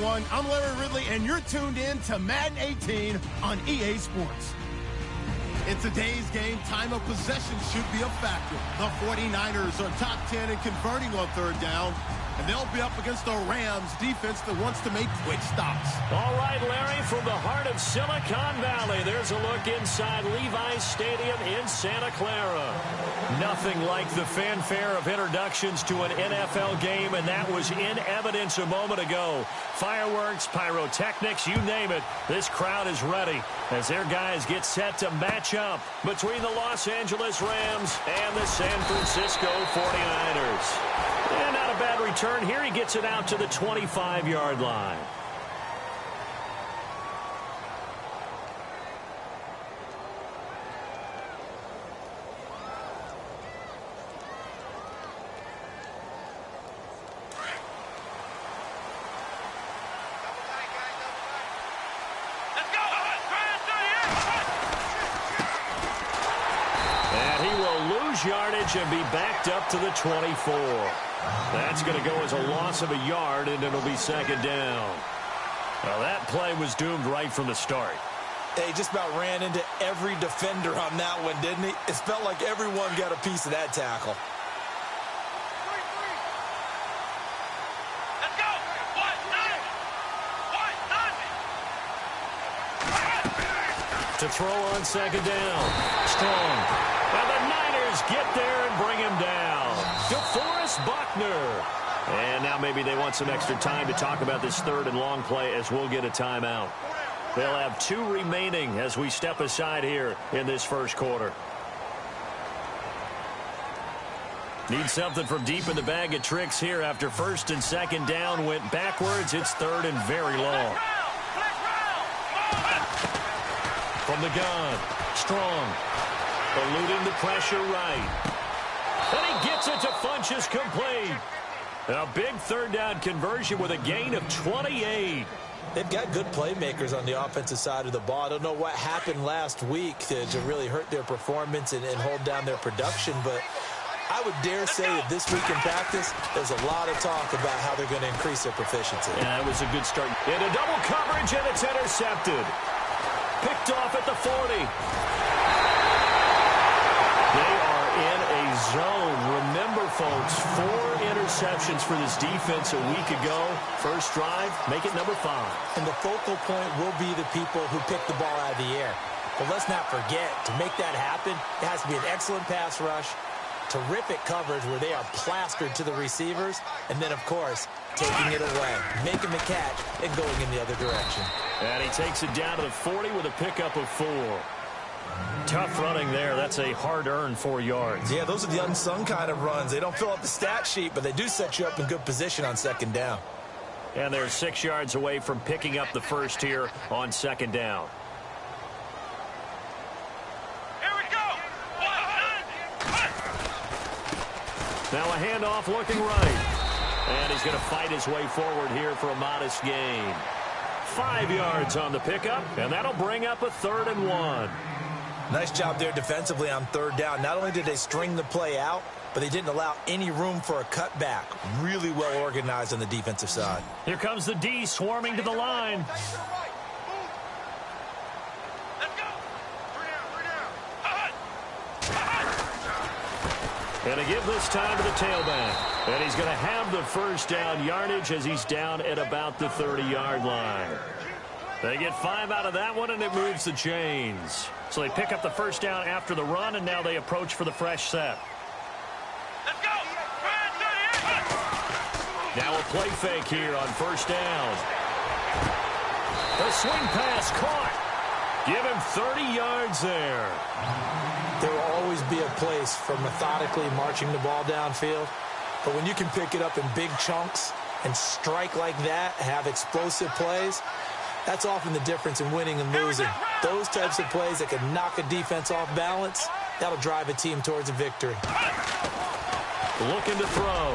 everyone. I'm Larry Ridley, and you're tuned in to Madden 18 on EA Sports. In today's game, time of possession should be a factor. The 49ers are top 10 in converting on third down, and they'll be up against the Rams defense that wants to make quick stops. All right, Larry, from the heart of Silicon Valley, there's a look inside Levi's Stadium in Santa Clara. Nothing like the fanfare of introductions to an NFL game, and that was in evidence a moment ago. Fireworks, pyrotechnics, you name it. This crowd is ready as their guys get set to match up between the Los Angeles Rams and the San Francisco 49ers. And not a bad return here. He gets it out to the 25-yard line. Yardage and be backed up to the 24. That's going to go as a loss of a yard, and it'll be second down. Well, that play was doomed right from the start. He just about ran into every defender on that one, didn't he? It felt like everyone got a piece of that tackle. Let's go! To throw on second down. Strong. And the Niners get there and bring him down. DeForest Buckner. And now maybe they want some extra time to talk about this third and long play as we'll get a timeout. They'll have 2 remaining as we step aside here in this first quarter. Need something from deep in the bag of tricks here after first and second down went backwards. It's third and very long. From the gun, Strong. Eluding the pressure right. And he gets it to Funchess complete. A big third down conversion with a gain of 28. They've got good playmakers on the offensive side of the ball. I don't know what happened last week to really hurt their performance and hold down their production, but I would dare say that this week in practice, there's a lot of talk about how they're going to increase their proficiency. Yeah, that was a good start. Into double coverage, and it's intercepted. Picked off at the 40. They are in a zone. Remember, folks, 4 interceptions for this defense a week ago. First drive, make it number 5. And the focal point will be the people who pick the ball out of the air. But let's not forget, to make that happen, it has to be an excellent pass rush, terrific coverage where they are plastered to the receivers, and then, of course, taking it away, making the catch, and going in the other direction. And he takes it down to the 40 with a pickup of 4. Tough running there. That's a hard-earned 4 yards. Yeah, those are the unsung kind of runs. They don't fill up the stat sheet, but they do set you up in good position on second down. And they're 6 yards away from picking up the first here on second down. Here we go! Now a handoff looking right. And he's going to fight his way forward here for a modest gain. 5 yards on the pickup, and that'll bring up a 3rd and 1. Nice job there defensively on third down. Not only did they string the play out, but they didn't allow any room for a cutback. Really well organized on the defensive side. Here comes the D swarming to the line. Let's go! 3 down. And to give this time to the tailback. And he's going to have the first down yardage as he's down at about the 30-yard line. They get 5 out of that one, and it moves the chains. So they pick up the first down after the run, and now they approach for the fresh set. Let's go! Now a play fake here on first down. The swing pass caught. Give him 30 yards there. There will always be a place for methodically marching the ball downfield. But when you can pick it up in big chunks and strike like that, have explosive plays, that's often the difference in winning and losing. Those types of plays that can knock a defense off balance, that'll drive a team towards a victory. Looking to throw.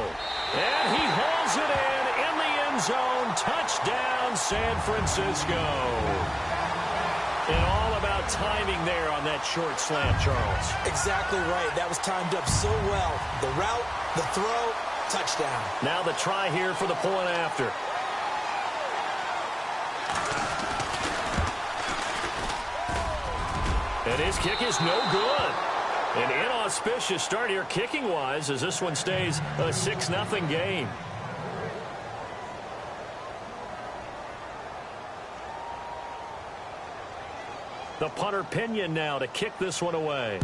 And he hauls it in the end zone. Touchdown, San Francisco. And all about timing there on that short slant, Charles. Exactly right. That was timed up so well. The route, the throw, touchdown. Now the try here for the point after. And his kick is no good. An inauspicious start here kicking-wise as this one stays a 6-0 game. The punter Pinion now to kick this one away.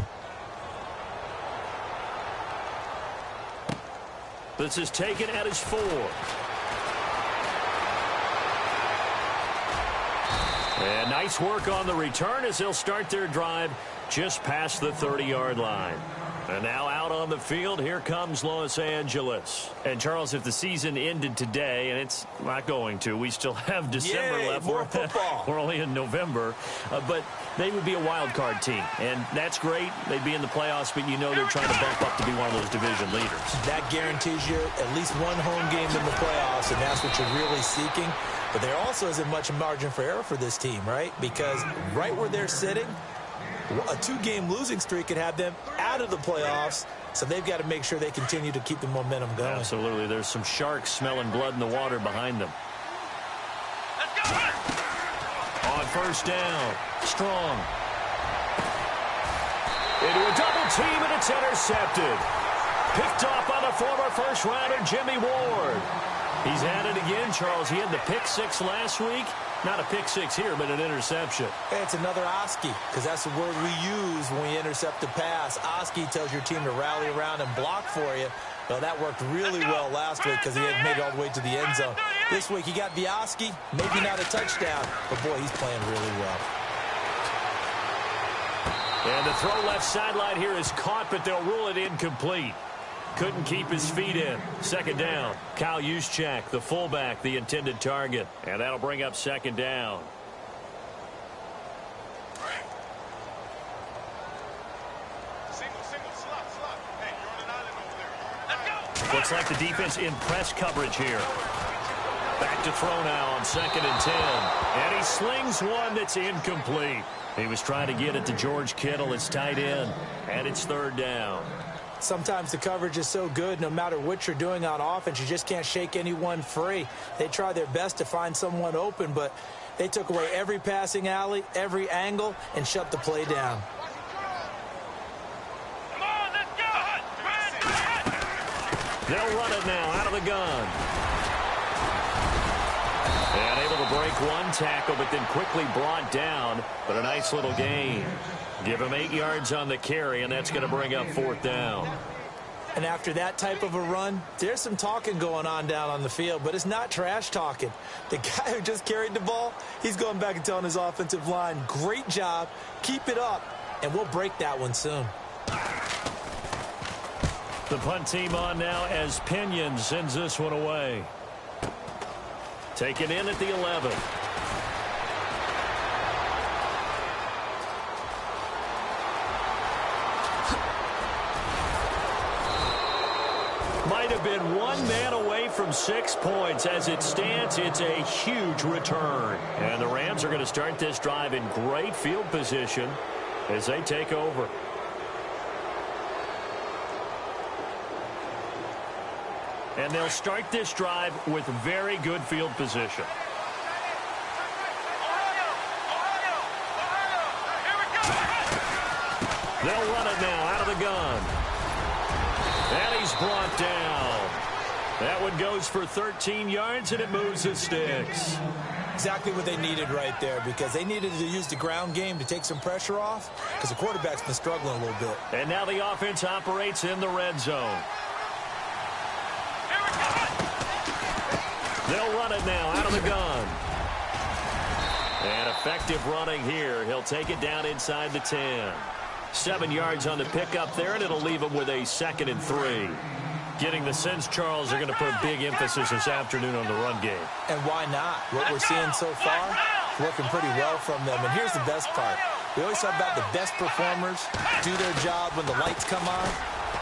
This is taken at his 4. And nice work on the return as they'll start their drive just past the 30-yard line. And now out on the field, here comes Los Angeles. And, Charles, if the season ended today, and it's not going to, we still have December left. More football. We're only in November. But they would be a wild card team. And that's great. They'd be in the playoffs, but you know they're trying to bump up to be one of those division leaders. That guarantees you at least one home game in the playoffs, and that's what you're really seeking. But there also isn't much margin for error for this team, right? Because right where they're sitting, a 2-game losing streak could have them out of the playoffs, so they've got to make sure they continue to keep the momentum going. Absolutely. There's some sharks smelling blood in the water behind them. Let's go! On first down, Strong. Into a double team, and it's intercepted. Picked off by the former first-rounder Jimmy Ward. He's had it again, Charles. He had the pick 6 last week. Not a pick 6 here, but an interception. Hey, it's another Oski, because that's the word we use when we intercept a pass. Oski tells your team to rally around and block for you. Well, that worked really well last week because he had made it all the way to the end zone. This week, he got the Oski, maybe not a touchdown, but, boy, he's playing really well. And the throw left sideline here is caught, but they'll rule it incomplete. Couldn't keep his feet in. Second down. Kyle Juszczyk, the fullback, the intended target. And that'll bring up second down. Single, slot. Hey, you're on an island over there. Let's go! Looks like the defense in press coverage here. Back to throw now on 2nd and 10. And he slings one that's incomplete. He was trying to get it to George Kittle, his tight end. And it's 3rd down. Sometimes the coverage is so good, no matter what you're doing on offense, you just can't shake anyone free. They try their best to find someone open, but they took away every passing alley, every angle, and shut the play down. Come on, let's go! They'll run it now out of the gun. And able to break one tackle, but then quickly brought down. But a nice little gain. Give him 8 yards on the carry, and that's going to bring up 4th down. And after that type of a run, there's some talking going on down on the field, but it's not trash talking. The guy who just carried the ball, he's going back and telling his offensive line, great job, keep it up, and we'll break that one soon. The punt team on now as Pinion sends this one away. Taken in at the 11. Might have been one man away from 6 points. As it stands, it's a huge return. And the Rams are going to start this drive in great field position as they take over. And they'll start this drive with very good field position. They'll run it now out of the gun. And he's brought down. That one goes for 13 yards, and it moves the sticks. Exactly what they needed right there, because they needed to use the ground game to take some pressure off, because the quarterback's been struggling a little bit. And now the offense operates in the red zone. They'll run it now out of the gun. And effective running here. He'll take it down inside the 10. 7 yards on the pickup there, and it'll leave him with a 2nd and 3. Getting the sense, Charles, are going to put a big emphasis this afternoon on the run game. And why not? What we're seeing so far, working pretty well from them. And here's the best part. We always talk about the best performers do their job when the lights come on.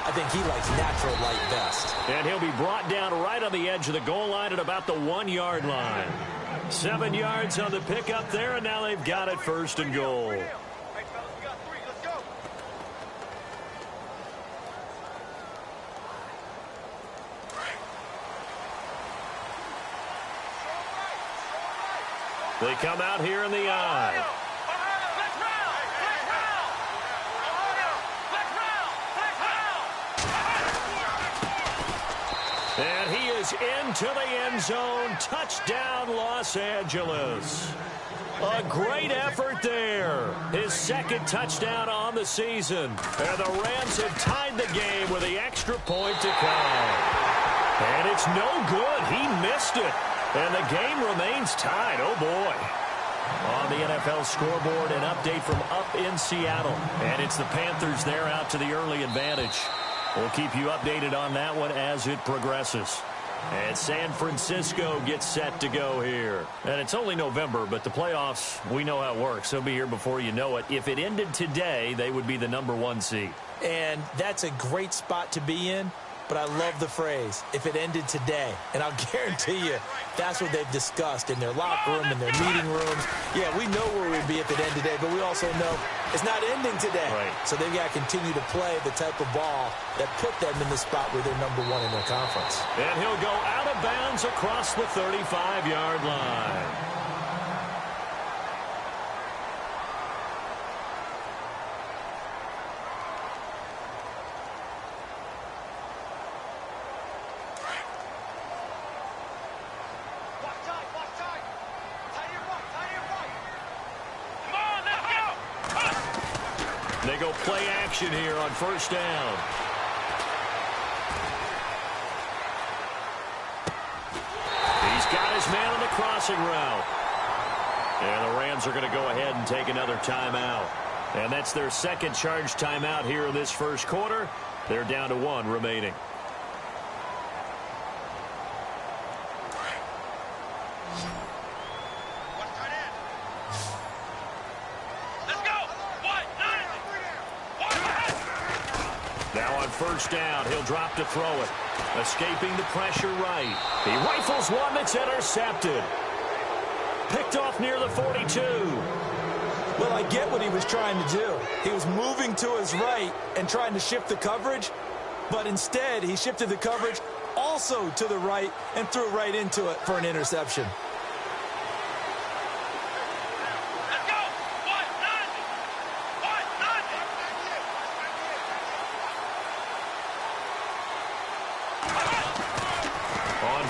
I think he likes natural light best. And he'll be brought down right on the edge of the goal line at about the 1-yard line. 7 yards on the pickup there, and now they've got it 1st and goal. They come out here in the eye. to the end zone. Touchdown, Los Angeles. A great effort there. His second touchdown on the season. And the Rams have tied the game with the extra point to come. And it's no good. He missed it. And the game remains tied. Oh, boy. On the NFL scoreboard, an update from up in Seattle. And it's the Panthers there out to the early advantage. We'll keep you updated on that one as it progresses. And San Francisco gets set to go here. And it's only November, but the playoffs, we know how it works. They'll be here before you know it. If it ended today, they would be the #1 seed. And that's a great spot to be in. But I love the phrase, if it ended today. And I'll guarantee you, that's what they've discussed in their locker room, in their meeting rooms. Yeah, we know where we'd be if it ended today, but we also know it's not ending today. Right. So they've got to continue to play the type of ball that put them in the spot where they're #1 in their conference. And he'll go out of bounds across the 35-yard line. They go play action here on first down. He's got his man on the crossing route. And the Rams are going to go ahead and take another timeout. And that's their second charge timeout here in this first quarter. They're down to 1 remaining. First down, he'll drop to throw it. Escaping the pressure right. He rifles one that's intercepted. Picked off near the 42. Well, I get what he was trying to do. He was moving to his right and trying to shift the coverage, but instead he shifted the coverage also to the right and threw right into it for an interception.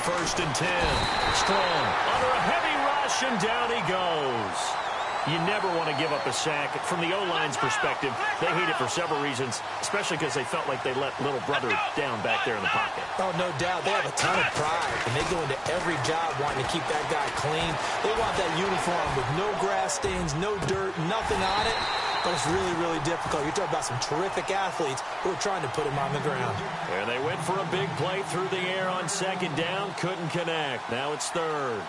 First and 10. Strong under a heavy rush, and down he goes. You never want to give up a sack. From the O-line's perspective, they hate it for several reasons, especially because they felt like they let little brother down back there in the pocket. Oh, no doubt. They have a ton of pride, and they go into every job wanting to keep that guy clean. They want that uniform with no grass stains, no dirt, nothing on it. But it's really, really difficult. You're talking about some terrific athletes who are trying to put him on the ground. And they went for a big play through the air on second down. Couldn't connect. Now it's third.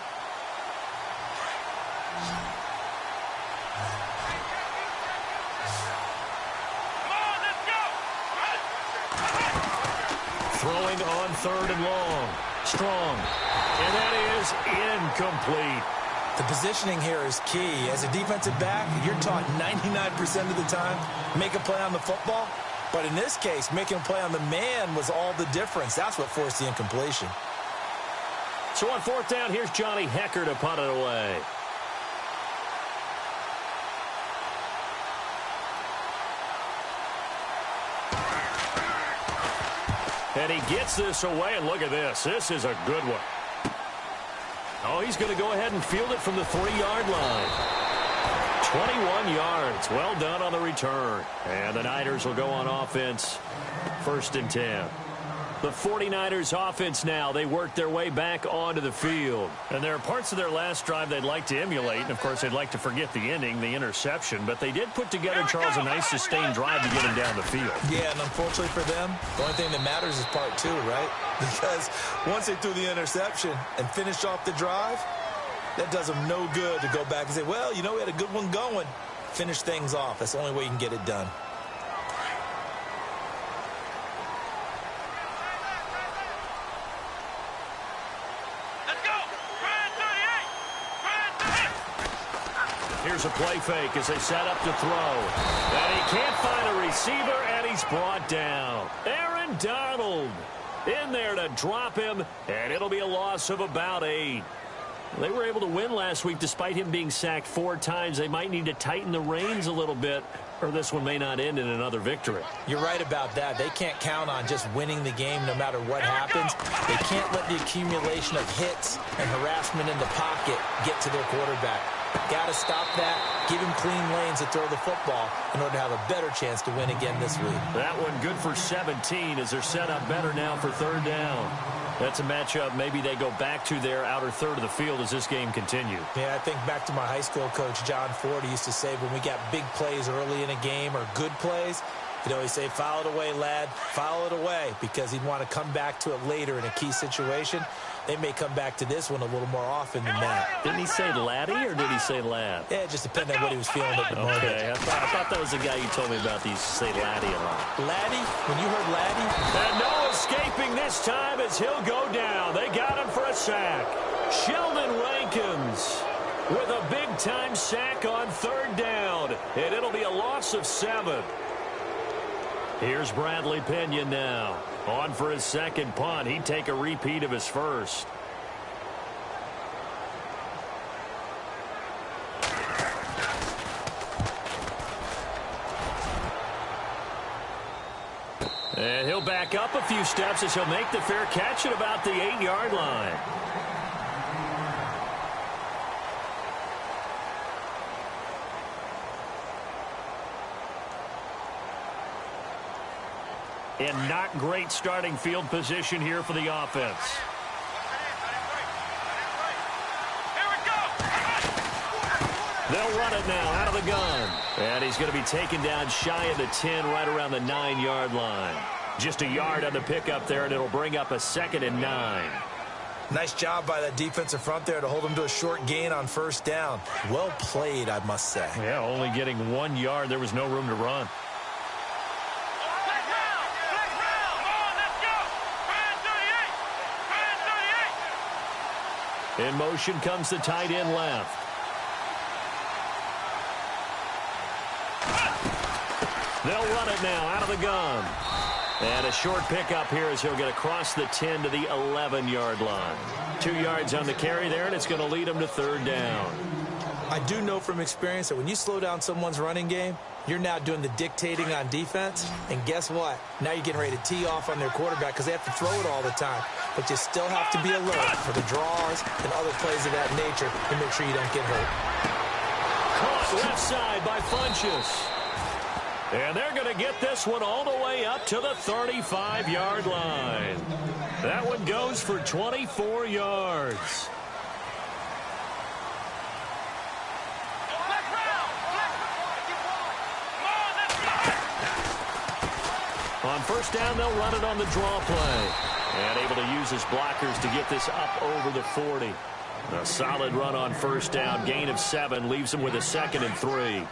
Throwing on third and long. Strong. And that is incomplete. The positioning here is key. As a defensive back, you're taught 99% of the time, make a play on the football. But in this case, making a play on the man was all the difference. That's what forced the incompletion. So on fourth down, here's Johnny Hecker to punt it away. And he gets this away, and look at this. This is a good one. Oh, he's going to go ahead and field it from the 3-yard line. 21 yards. Well done on the return. And the Niners will go on offense. First and 10. The 49ers offense now. They work their way back onto the field. And there are parts of their last drive they'd like to emulate. And, of course, they'd like to forget the ending, the interception. But they did put together, Charles, a nice sustained drive to get him down the field. Yeah, and unfortunately for them, the only thing that matters is part 2, right? Because once they threw the interception and finished off the drive, that does them no good to go back and say, well, you know, we had a good one going. Finish things off. That's the only way you can get it done. Here's a play fake as they set up to throw. And he can't find a receiver, and he's brought down. Aaron Donald in there to drop him, and it'll be a loss of about 8. They were able to win last week despite him being sacked 4 times. They might need to tighten the reins a little bit, or this one may not end in another victory. You're right about that. They can't count on just winning the game no matter what happens. They can't let the accumulation of hits and harassment in the pocket get to their quarterback. Got to stop that, give him clean lanes to throw the football in order to have a better chance to win again this week. That one good for 17 as they're set up better now for 3rd down. That's a matchup maybe they go back to their outer third of the field as this game continues. Yeah, I think back to my high school coach, John Ford. He used to say when we got big plays early in a game or good plays, he'd always say, foul it away, lad, foul it away, because he'd want to come back to it later in a key situation. They may come back to this one a little more often than that. Didn't he say laddie or did he say lad? Yeah, it just depended on what he was feeling at the moment. Okay, I thought that was the guy you told me about. These say laddie a lot. Laddie? When you heard laddie? And no escaping this time as he'll go down. They got him for a sack. Sheldon Rankins with a big-time sack on 3rd down. And it'll be a loss of 7. Here's Bradley Pinion now. On for his 2nd punt. He'd take a repeat of his first. And he'll back up a few steps as he'll make the fair catch at about the 8-yard line. And not great starting field position here for the offense. They'll run it now out of the gun. And he's going to be taken down shy of the 10, right around the 9-yard line. Just a yard on the pickup there, and it'll bring up a 2nd and 9. Nice job by that defensive front there to hold him to a short gain on 1st down. Well played, I must say. Yeah, only getting 1 yard. There was no room to run. In motion comes the tight end left. They'll run it now out of the gun. And a short pickup here as he'll get across the 10 to the 11-yard line. 2 yards on the carry there, and it's going to lead him to 3rd down. I do know from experience that when you slow down someone's running game, you're now doing the dictating on defense. And guess what? Now you're getting ready to tee off on their quarterback because they have to throw it all the time. But you still have to be alert for the draws and other plays of that nature to make sure you don't get hurt. Caught left side by Funchess. And they're going to get this one all the way up to the 35-yard line. That one goes for 24 yards. On 1st down, they'll run it on the draw play. And able to use his blockers to get this up over the 40. A solid run on 1st down. Gain of 7 leaves him with a 2nd and 3.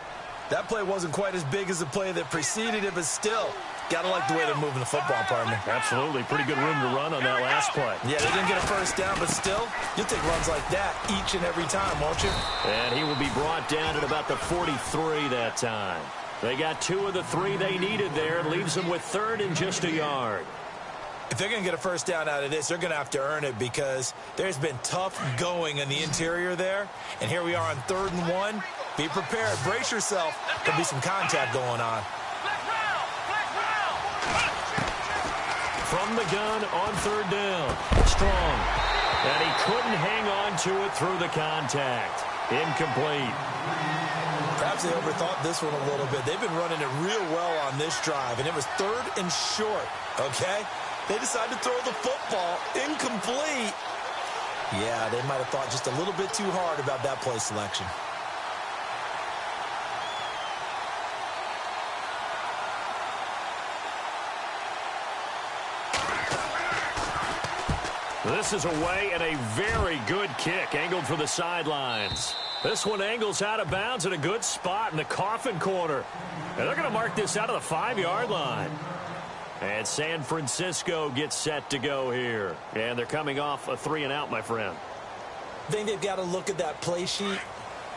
That play wasn't quite as big as the play that preceded it, but still, got to like the way they're moving the football, partner. Absolutely. Pretty good room to run on that last play. Yeah, they didn't get a 1st down, but still, you'll take runs like that each and every time, won't you? And he will be brought down at about the 43 that time. They got 2 of the 3 they needed there. Leaves them with 3rd and just a yard. If they're going to get a 1st down out of this, they're going to have to earn it because there's been tough going in the interior there. And here we are on 3rd and 1. Be prepared. Brace yourself. There'll be some contact going on. From the gun on 3rd down. Strong. And he couldn't hang on to it through the contact. Incomplete. Perhaps they overthought this one a little bit. They've been running it real well on this drive, and it was 3rd and short, okay? They decided to throw the football. Incomplete. Yeah, they might have thought just a little bit too hard about that play selection. This is away and a very good kick angled for the sidelines. This one angles out of bounds at a good spot in the coffin corner. And they're going to mark this out of the 5-yard line. And San Francisco gets set to go here. And they're coming off a 3-and-out, my friend. I think they've got to look at that play sheet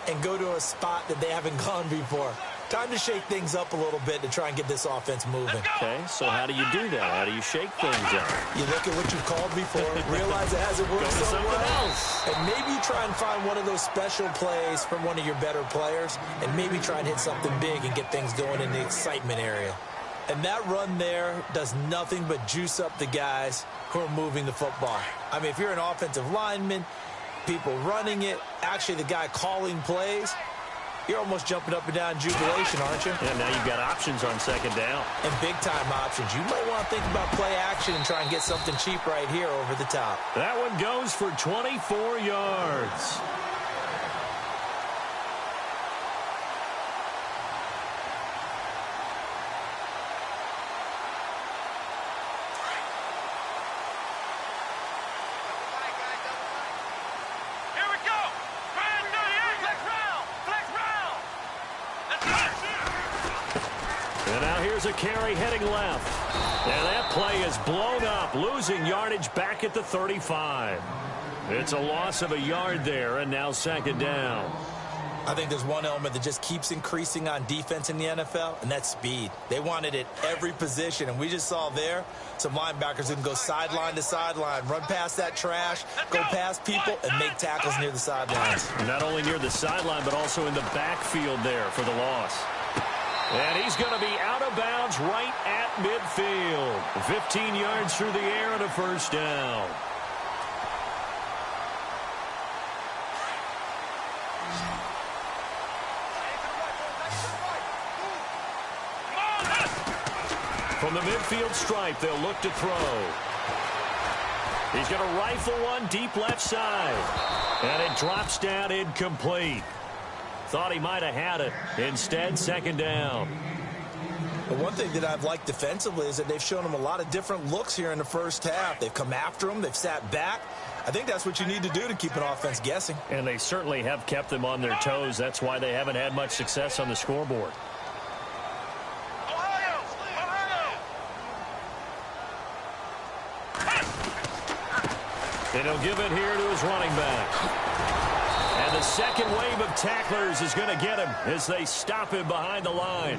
and go to a spot that they haven't gone before. Time to shake things up a little bit to try and get this offense moving. Okay, so how do you do that? How do you shake things up? You look at what you've called before, realize it hasn't worked Go to so something well, else. and maybe you try and find one of those special plays from one of your better players, and maybe try and hit something big and get things going in the excitement area. And that run there does nothing but juice up the guys who are moving the football. I mean, if you're an offensive lineman, people running it, actually the guy calling plays, you're almost jumping up and down in jubilation, aren't you? Yeah, now you've got options on second down. And big-time options. You might want to think about play action and try and get something cheap right here over the top. That one goes for 24 yards. Here we go. Brand new year. Flex round. Flex round. Let's go. And now here's a carry heading left. And that play is blown up, losing yardage back at the 35. It's a loss of a yard there, and now second down. I think there's one element that just keeps increasing on defense in the NFL, and that's speed. They want it at every position, and we just saw there some linebackers who can go sideline to sideline, run past that trash, go past people, and make tackles near the sidelines. Not only near the sideline, but also in the backfield there for the loss. And he's going to be out of bounds right at midfield. 15 yards through the air and a first down. From the midfield stripe, they'll look to throw. He's going to rifle one deep left side. And it drops down incomplete. Thought he might have had it. Instead, second down. But one thing that I've liked defensively is that they've shown him a lot of different looks here in the first half. They've come after him. They've sat back. I think that's what you need to do to keep an offense guessing. And they certainly have kept them on their toes. That's why they haven't had much success on the scoreboard. Ohio. And he'll give it here to his running back. And the second wave of tacklers is going to get him as they stop him behind the line.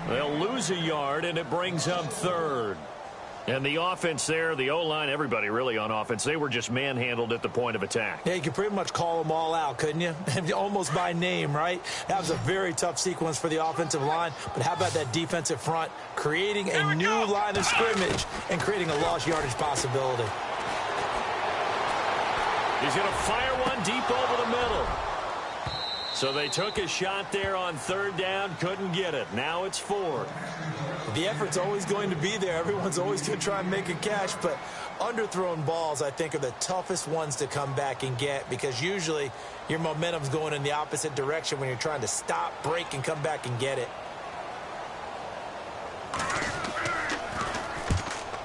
They'll lose a yard, and it brings up third. And the offense there, the O-line, everybody really on offense, they were just manhandled at the point of attack. Yeah, you could pretty much call them all out, couldn't you? Almost by name, right? That was a very tough sequence for the offensive line. But how about that defensive front creating a new line of scrimmage and creating a lost yardage possibility? He's going to fire one deep over the middle. So they took a shot there on third down, couldn't get it. Now it's fourth. The effort's always going to be there. Everyone's always going to try and make a catch, but underthrown balls, I think, are the toughest ones to come back and get because usually your momentum's going in the opposite direction when you're trying to stop, break, and come back and get it.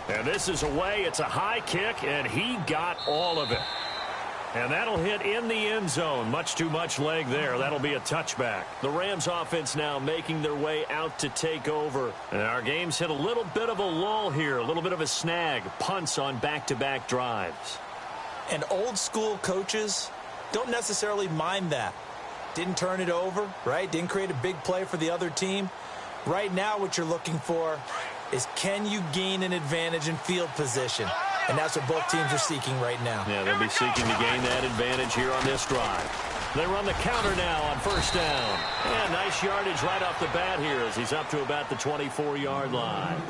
And this is away. It's a high kick, and he got all of it. And that'll hit in the end zone. Much too much leg there. That'll be a touchback. The Rams offense now making their way out to take over. And our game's hit a little bit of a lull here, a little bit of a snag. Punts on back-to-back drives. And old school coaches don't necessarily mind that. Didn't turn it over, right? Didn't create a big play for the other team. Right now what you're looking for is can you gain an advantage in field position? And that's what both teams are seeking right now. Yeah, they'll be seeking to gain that advantage here on this drive. They run the counter now on first down. And nice yardage right off the bat here as he's up to about the 24-yard line.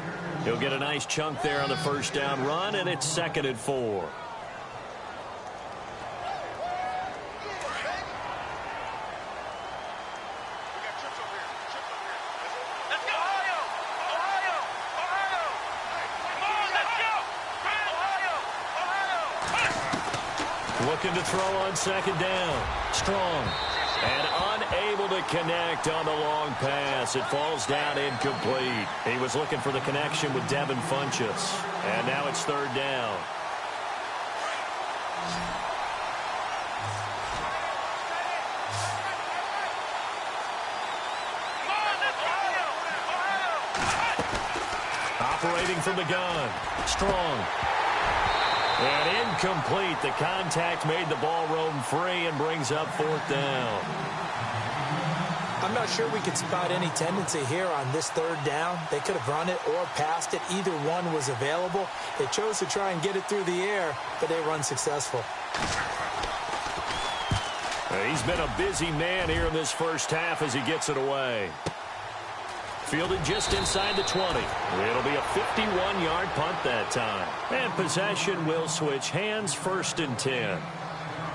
He'll get a nice chunk there on the first down run, and it's 2nd and 4. Looking to throw on second down. Strong. And unable to connect on the long pass. It falls down incomplete. He was looking for the connection with Devin Funchess. And now it's third down. Operating from the gun. Strong. And incomplete. The contact made the ball roam free and brings up fourth down. I'm not sure we could spot any tendency here on this third down. They could have run it or passed it. Either one was available. They chose to try and get it through the air, but they were unsuccessful. He's been a busy man here in this first half as he gets it away. Fielded just inside the 20. It'll be a 51-yard punt that time. And possession will switch hands, 1st and 10.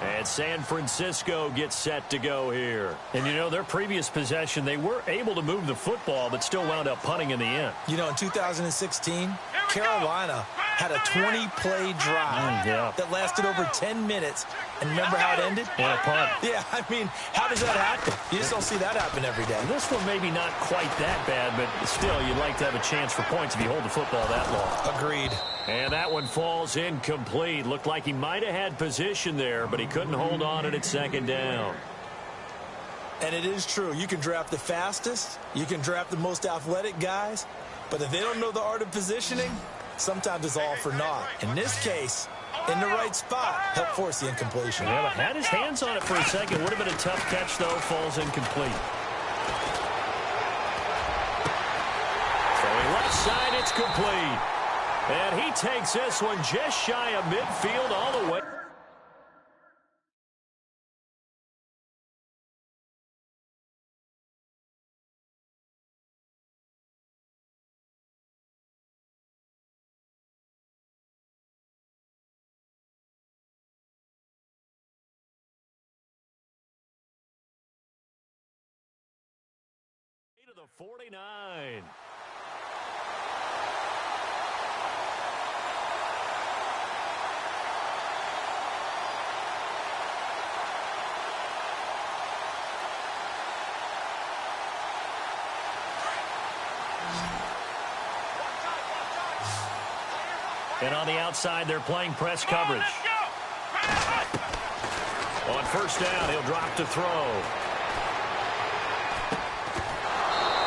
And San Francisco gets set to go here. And, you know, their previous possession, they were able to move the football, but still wound up punting in the end. You know, in 2016, Carolina had a 20-play drive that lasted over 10 minutes. And remember how it ended? And a punt. Yeah, I mean, how does that happen? You just don't see that happen every day. This one maybe not quite that bad, but still, you'd like to have a chance for points if you hold the football that long. Agreed. And that one falls incomplete. Looked like he might have had position there, but he couldn't hold on at 2nd down. And it is true. You can draft the fastest. You can draft the most athletic guys. But if they don't know the art of positioning, sometimes it's all for naught. In this case, in the right spot, helped force the incompletion. Yeah, but had his hands on it for a second. Would have been a tough catch, though. Falls incomplete. Throwing left side, it's complete. And he takes this one just shy of midfield all the way. To the 49. And on the outside, they're playing press coverage. On 1st down, he'll drop to throw.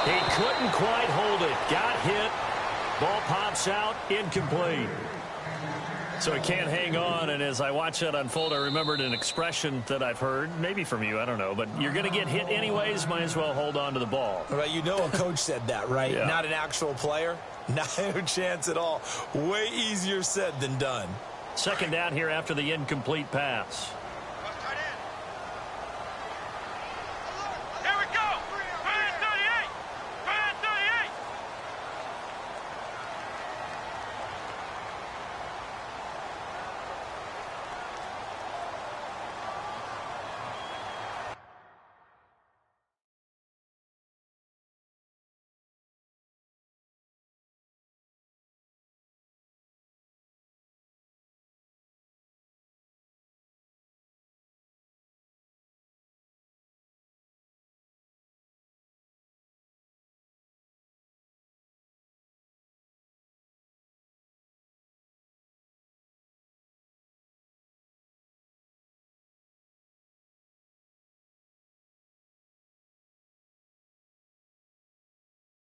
He couldn't quite hold it. Got hit. Ball pops out. Incomplete. So he can't hang on, and as I watch that unfold, I remembered an expression that I've heard, maybe from you, I don't know, but you're going to get hit anyways, might as well hold on to the ball. Right, you know a coach said that, right? Yeah. Not an actual player. No chance at all. Way easier said than done. 2nd down here after the incomplete pass.